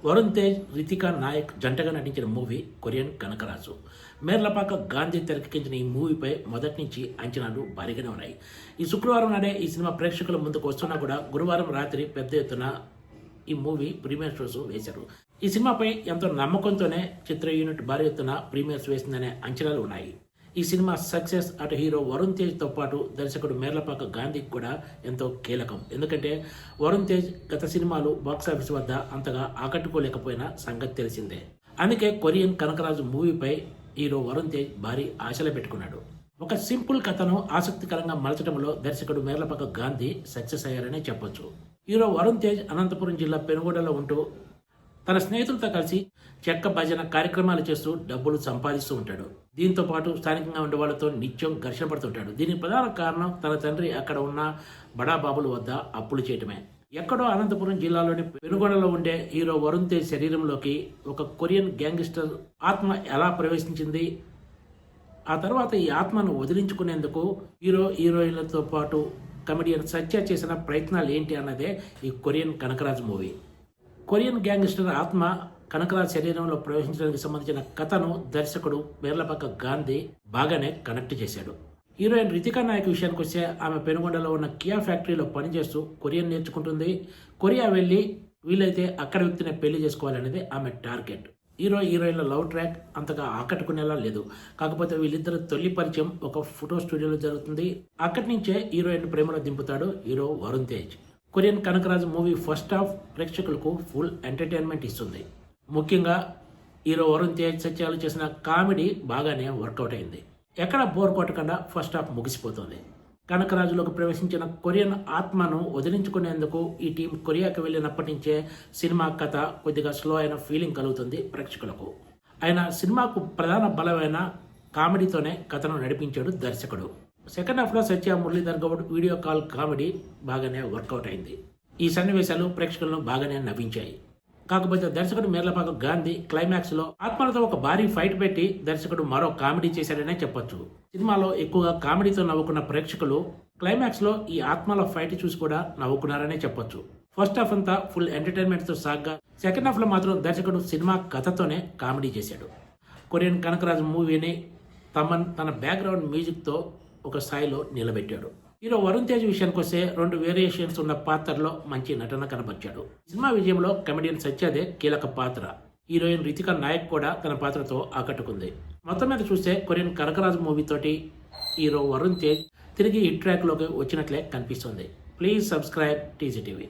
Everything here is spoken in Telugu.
వరుణ్ తేజ్, రితికా నాయక్ జంటగా నటించిన మూవీ కొరియన్ కనకరాజు. మేర్లపాక గాంధీ తెరకెక్కించిన ఈ మూవీపై మొదటి నుంచి అంచనాలు భారీగానే ఉన్నాయి. ఈ శుక్రవారం నాడే ఈ సినిమా ప్రేక్షకుల ముందుకు వస్తున్నా కూడా గురువారం రాత్రి పెద్ద ఎత్తున ఈ మూవీ ప్రీమియర్ షోస్ వేశారు. ఈ సినిమాపై ఎంతో నమ్మకంతోనే చిత్ర యూనిట్ భారీ ఎత్తున ప్రీమియర్స్ వేసిందనే అంచనాలు ఉన్నాయి. ఈ సినిమా సక్సెస్ అటు హీరో వరుణ్ తేజ్తో పాటు దర్శకుడు మేర్లపాక గాంధీకి కూడా ఎంతో కీలకం. ఎందుకంటే వరుణ్ తేజ్ గత సినిమాలు బాక్సాఫీస్ వద్ద అంతగా ఆకట్టుకోలేకపోయిన సంగతి తెలిసిందే. అందుకే కొరియన్ కనకరాజు మూవీపై హీరో వరుణ్ తేజ్ భారీ ఆశలు పెట్టుకున్నాడు. ఒక సింపుల్ కథను ఆసక్తికరంగా మలచడంలో దర్శకుడు మేర్లపాక గాంధీ సక్సెస్ అయ్యారనే చెప్పొచ్చు. హీరో వరుణ్ తేజ్ అనంతపురం జిల్లా పెనుగొండలో ఉంటూ తన స్నేహితులతో కలిసి చెక్క భజన కార్యక్రమాలు చేస్తూ డబ్బులు సంపాదిస్తూ ఉంటాడు. దీంతో పాటు స్థానికంగా ఉండే వాళ్ళతో నిత్యం ఘర్షణ పడుతుంటాడు. దీనికి ప్రధాన కారణం తన తండ్రి అక్కడ ఉన్న బడాబాబుల వద్ద అప్పులు చేయటమే. ఎక్కడో అనంతపురం జిల్లాలోని పెనుగొండలో ఉండే హీరో వరుణ్ తేజ్ శరీరంలోకి ఒక కొరియన్ గ్యాంగ్స్టర్ ఆత్మ ఎలా ప్రవేశించింది, ఆ తర్వాత ఈ ఆత్మను వదిలించుకునేందుకు హీరోయిన్లతో పాటు కమెడియన్ సత్య చేసిన ప్రయత్నాలు ఏంటి అన్నదే ఈ Korean Kanakaraju movie. Korean gangster ఆత్మ కనకరాజ్ శరీరంలో ప్రవేశించడానికి సంబంధించిన కథను దర్శకుడు మేర్లపాక గాంధీ బాగానే కనెక్ట్ చేశాడు. హీరోయిన్ రితికా నాయక్ విషయానికి వస్తే ఆమె పెనుగొండలో ఉన్న కియా ఫ్యాక్టరీలో పనిచేస్తూ కొరియన్ నేర్చుకుంటుంది. కొరియా వెళ్ళి వీలైతే అక్కడ వ్యక్తిని పెళ్లి చేసుకోవాలనేది ఆమె టార్గెట్. హీరోయిన్ల లవ్ ట్రాక్ అంతగా ఆకట్టుకునేలా లేదు. కాకపోతే వీళ్ళిద్దరు తొలి పరిచయం ఒక ఫోటో స్టూడియోలో జరుగుతుంది. అక్కడి నుంచే హీరోయిన్ ప్రేమలో దింపుతాడు hero Varun Tej. Korean Kanakaraju movie first half ప్రేక్షకులకు ఫుల్ ఎంటర్టైన్మెంట్ ఇస్తుంది. ముఖ్యంగా హీరో వరుణ్ తేజ్ సత్యాలు చేసిన కామెడీ బాగానే వర్కౌట్ అయింది. ఎక్కడ బోర్ కొట్టకుండా ఫస్ట్ హాఫ్ ముగిసిపోతుంది. కనకరాజులోకి ప్రవేశించిన కొరియన్ ఆత్మను వదిలించుకునేందుకు ఈ టీం కొరియాకి వెళ్ళినప్పటి నుంచే సినిమా కథ కొద్దిగా స్లో అయిన ఫీలింగ్ కలుగుతుంది ప్రేక్షకులకు. అయినా సినిమాకు ప్రధాన బలమైన కామెడీతోనే కథను నడిపించాడు దర్శకుడు. సెకండ్ హాఫ్లో Satya Muralidhar Goud video call comedy బాగానే వర్కౌట్ అయింది. ఈ సన్నివేశాలు ప్రేక్షకులను బాగానే నవ్వించాయి. కాకపోతే దర్శకుడు మేర్లపాక గాంధీ క్లైమాక్స్ లో ఆత్మలతో ఒక భారీ ఫైట్ పెట్టి దర్శకుడు మరో కామెడీ చేశాడనే చెప్పొచ్చు. సినిమాలో ఎక్కువగా కామెడీతో నవ్వుకున్న ప్రేక్షకులు క్లైమాక్స్ లో ఈ ఆత్మల ఫైట్ చూసి కూడా నవ్వుకున్నారనే చెప్పొచ్చు. ఫస్ట్ హాఫ్ అంతా ఫుల్ ఎంటర్టైన్మెంట్ తో సాగ్గా, సెకండ్ హాఫ్ లో మాత్రం దర్శకుడు సినిమా కథతోనే కామెడీ చేశాడు. కొరియన్ కనకరాజు మూవీని తమన్ తన బ్యాక్గ్రౌండ్ మ్యూజిక్ తో ఒక స్థాయిలో నిలబెట్టాడు. హీరో వరుణ్ తేజ్ విషయానికి వస్తే 2 వేరియేషన్స్ ఉన్న పాత్రలో మంచి నటన కనబర్చాడు. సినిమా విజయంలో కమెడియన్ సత్యదే కీలక పాత్ర. హీరోయిన్ రితికా నాయక్ కూడా తన పాత్రతో ఆకట్టుకుంది. మొత్తం మీద చూస్తే కొరియన్ కనకరాజు మూవీ తోటి హీరో వరుణ్ తేజ్ తిరిగి హిట్ ట్రాక్ లోకి వచ్చినట్లే కనిపిస్తుంది. Please subscribe TGTV.